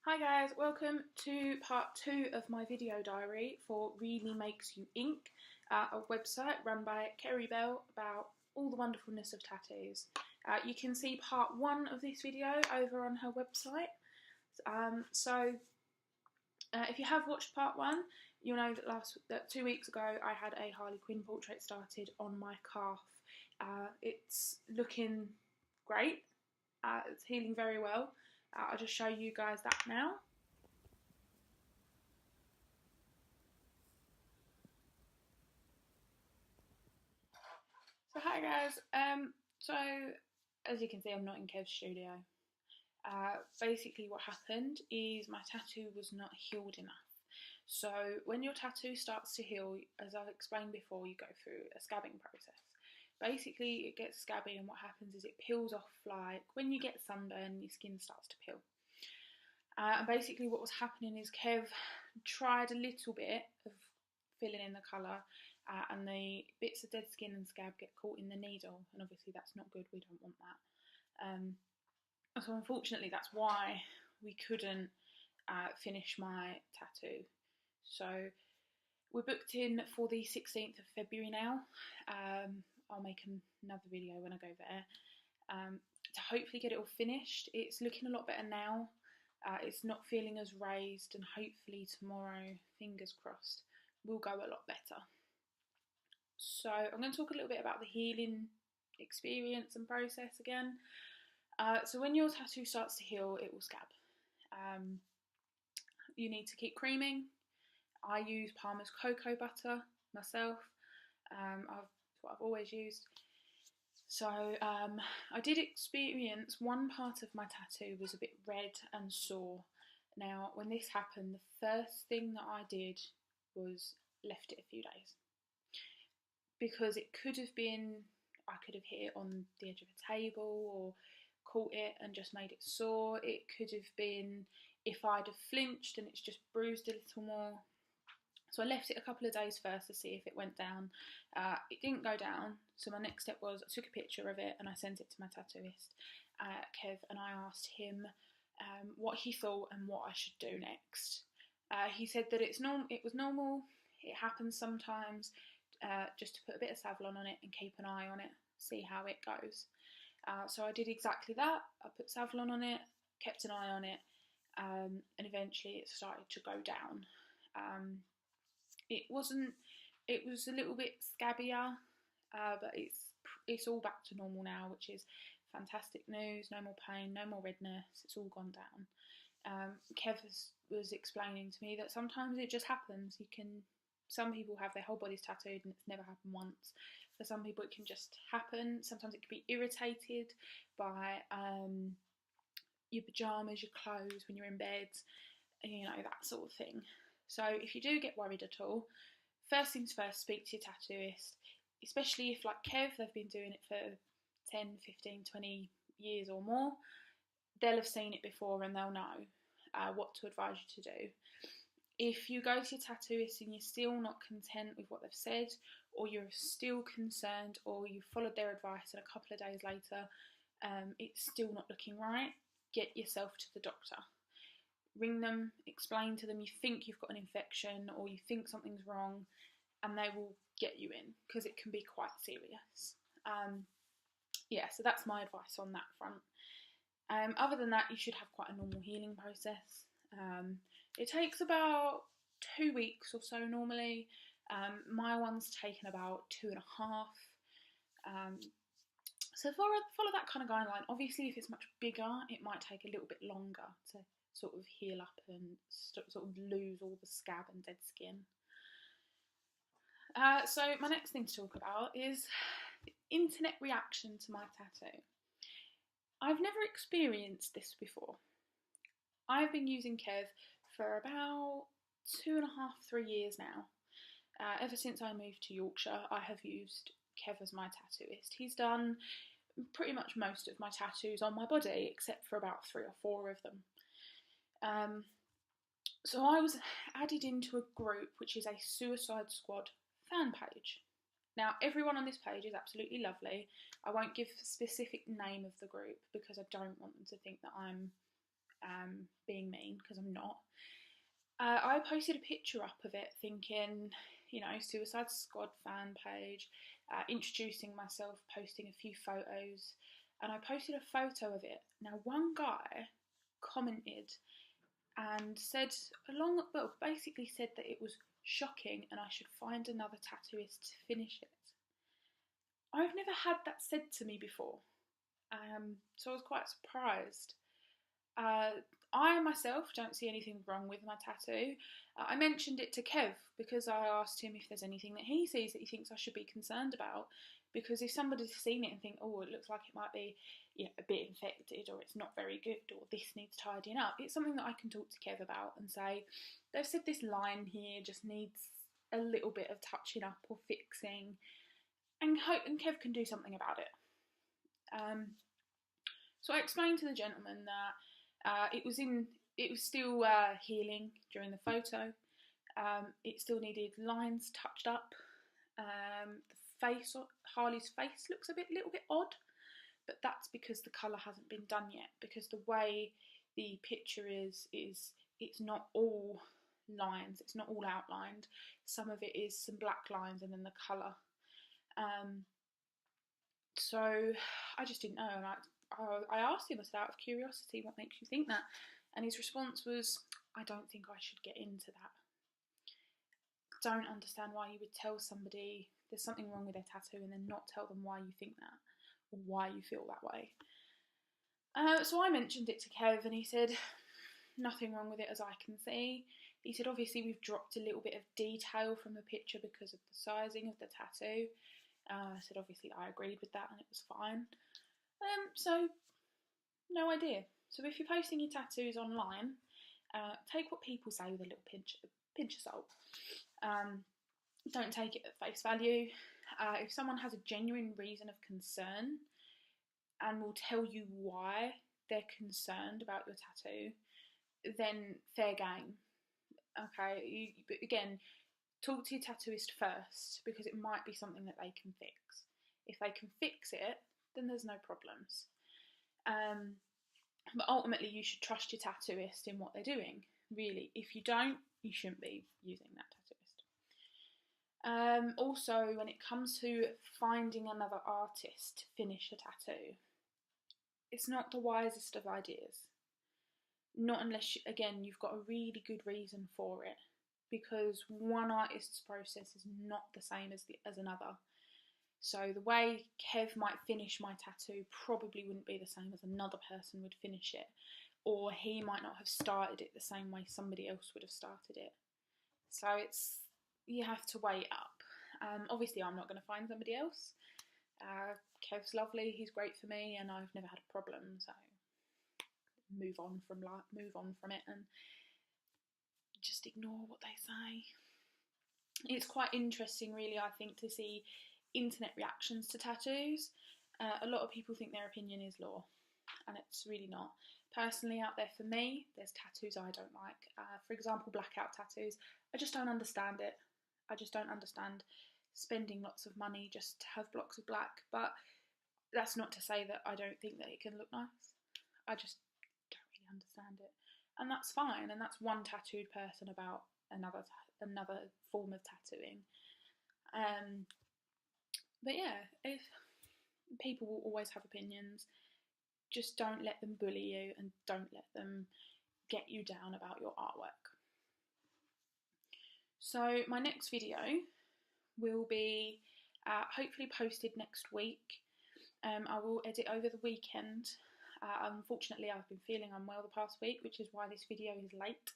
Hi guys, welcome to part 2 of my video diary for Really Makes You Ink, a website run by Kerry Bell about all the wonderfulness of tattoos. You can see part 1 of this video over on her website. If you have watched part 1, you'll know that 2 weeks ago I had a Harley Quinn portrait started on my calf. It's looking great, it's healing very well. I'll just show you guys that now. So hi guys, so as you can see I'm not in Kev's studio. Basically what happened is my tattoo was not healed enough. So when your tattoo starts to heal, as I've explained before, you go through a scabbing process. Basically it gets scabby and what happens is it peels off like when you get sunburn, your skin starts to peel. And basically what was happening is Kev tried a little bit of filling in the colour and the bits of dead skin and scab get caught in the needle, and obviously that's not good, we don't want that. So unfortunately that's why we couldn't finish my tattoo. So we're booked in for the 16th of February now. I'll make another video when I go there to hopefully get it all finished. It's looking a lot better now. It's not feeling as raised, and hopefully tomorrow, fingers crossed, will go a lot better. So I'm going to talk a little bit about the healing experience and process again. So when your tattoo starts to heal, it will scab. You need to keep creaming. I use Palmer's cocoa butter myself. That's what I've always used. So I did experience one part of my tattoo was a bit red and sore. Now when this happened, the first thing that I did was left it a few days, because it could have been, I could have hit it on the edge of a table or caught it and just made it sore. It could have been if I'd have flinched and it's just bruised a little more. So I left it a couple of days first to see if it went down. It didn't go down, so my next step was I took a picture of it and I sent it to my tattooist, Kev, and I asked him what he thought and what I should do next. He said that it was normal, it happens sometimes, just to put a bit of Savlon on it and keep an eye on it, see how it goes. So I did exactly that. I put Savlon on it, kept an eye on it, and eventually it started to go down. It was a little bit scabbier, but it's all back to normal now, which is fantastic news. No more pain, no more redness, it's all gone down. Kev was explaining to me that sometimes it just happens. Some people have their whole bodies tattooed and it's never happened once. For some people it can just happen. Sometimes it can be irritated by your pyjamas, your clothes when you're in bed, that sort of thing. So if you do get worried at all, first things first, speak to your tattooist, especially if, like Kev, they've been doing it for 10, 15, 20 years or more. They'll have seen it before and they'll know what to advise you to do. If you go to your tattooist and you're still not content with what they've said, or you're still concerned, or you followed their advice and a couple of days later it's still not looking right, get yourself to the doctor. Ring them, explain to them you think you've got an infection or you think something's wrong, and they will get you in, because it can be quite serious. So that's my advice on that front. Other than that, you should have quite a normal healing process. It takes about 2 weeks or so normally. My one's taken about 2.5. So follow that kind of guideline. Obviously, if it's much bigger, it might take a little bit longer to sort of heal up and sort of lose all the scab and dead skin. So my next thing to talk about is the internet reaction to my tattoo. I've never experienced this before. I've been using Kev for about 2.5, 3 years now. Ever since I moved to Yorkshire, I have used Kev as my tattooist. He's done pretty much most of my tattoos on my body, except for about 3 or 4 of them. So I was added into a group which is a Suicide Squad fan page. Now everyone on this page is absolutely lovely. I won't give a specific name of the group because I don't want them to think that I'm being mean, because I'm not. I posted a picture up of it thinking, Suicide Squad fan page, introducing myself, posting a few photos, and I posted a photo of it. Now, one guy commented and said basically said that it was shocking and I should find another tattooist to finish it. I've never had that said to me before, so I was quite surprised. I myself don't see anything wrong with my tattoo. I mentioned it to Kev because I asked him if there's anything that he sees that he thinks I should be concerned about. Because if somebody's seen it and think, oh, it looks like it might be a bit infected, or it's not very good, or this needs tidying up, it's something that I can talk to Kev about and say, they've said this line here just needs a little bit of touching up or fixing, and Kev can do something about it. So I explained to the gentleman that it was still healing during the photo. It still needed lines touched up. The face, Harley's face, looks a little bit odd, but that's because the colour hasn't been done yet. Because the way the picture is it's not all lines, it's not all outlined. Some of it is some black lines and then the colour. So I just didn't know, and I asked him, I said, out of curiosity, what makes you think that? And his response was, I don't think I should get into that. Don't understand why you would tell somebody there's something wrong with their tattoo and then not tell them why you think that or why you feel that way. So I mentioned it to Kev and he said, nothing wrong with it as I can see. He said, obviously we've dropped a little bit of detail from the picture because of the sizing of the tattoo. I said, obviously I agreed with that and it was fine. So, no idea. So if you're posting your tattoos online, take what people say with a little pinch of salt. Don't take it at face value. If someone has a genuine reason of concern and will tell you why they're concerned about your tattoo, then fair game. Okay, but again, talk to your tattooist first because it might be something that they can fix. If they can fix it, then there's no problems. But ultimately, you should trust your tattooist in what they're doing. Really, if you don't, you shouldn't be using that tattooist. Also, when it comes to finding another artist to finish a tattoo, it's not the wisest of ideas. Not unless, again, you've got a really good reason for it. Because one artist's process is not the same as another. So the way Kev might finish my tattoo probably wouldn't be the same as another person would finish it. Or he might not have started it the same way somebody else would have started it. So you have to weigh it up. Obviously I'm not going to find somebody else. Kev's lovely, he's great for me, and I've never had a problem, so move on from it and just ignore what they say. It's quite interesting, really, I think, to see internet reactions to tattoos. A lot of people think their opinion is law, and it's really not. Personally, out there for me, there's tattoos I don't like. For example, blackout tattoos. I just don't understand it. I just don't understand spending lots of money just to have blocks of black. But that's not to say that I don't think that it can look nice. I just don't really understand it. And that's fine, and that's one tattooed person about another form of tattooing. But yeah, if people will always have opinions, just don't let them bully you and don't let them get you down about your artwork. So my next video will be hopefully posted next week. I will edit over the weekend. Unfortunately, I've been feeling unwell the past week, which is why this video is late.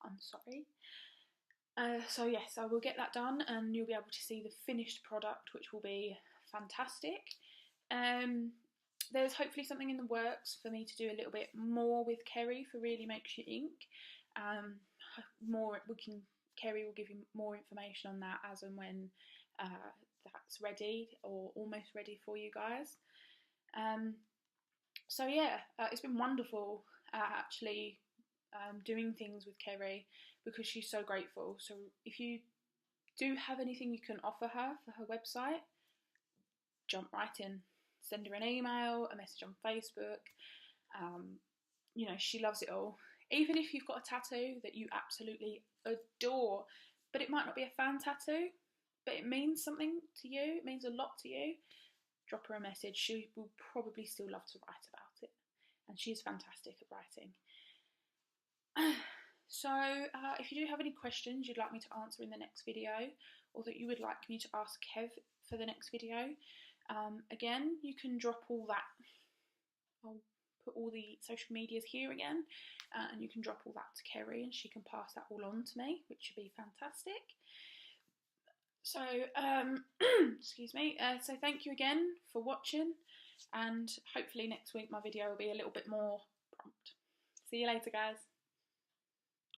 I'm sorry. So yes, I will get that done and you'll be able to see the finished product, which will be fantastic. There's hopefully something in the works for me to do a little bit more with Kerry for Really Makes You Ink. Kerry will give you more information on that as and when that's ready or almost ready for you guys. So yeah, it's been wonderful actually doing things with Kerry because she's so grateful. So if you do have anything you can offer her for her website, jump right in. Send her an email, a message on Facebook, you know, she loves it all. Even if you've got a tattoo that you absolutely adore, but it might not be a fan tattoo, but it means something to you, it means a lot to you, drop her a message. She will probably still love to write about it. And she's fantastic at writing. So if you do have any questions you'd like me to answer in the next video, or that you would like me to ask Kev for the next video, again, you can drop all that. I'll put all the social medias here again, and you can drop all that to Kerry and she can pass that all on to me, which would be fantastic. So, excuse me, so thank you again for watching, and hopefully next week my video will be a little bit more prompt. See you later, guys.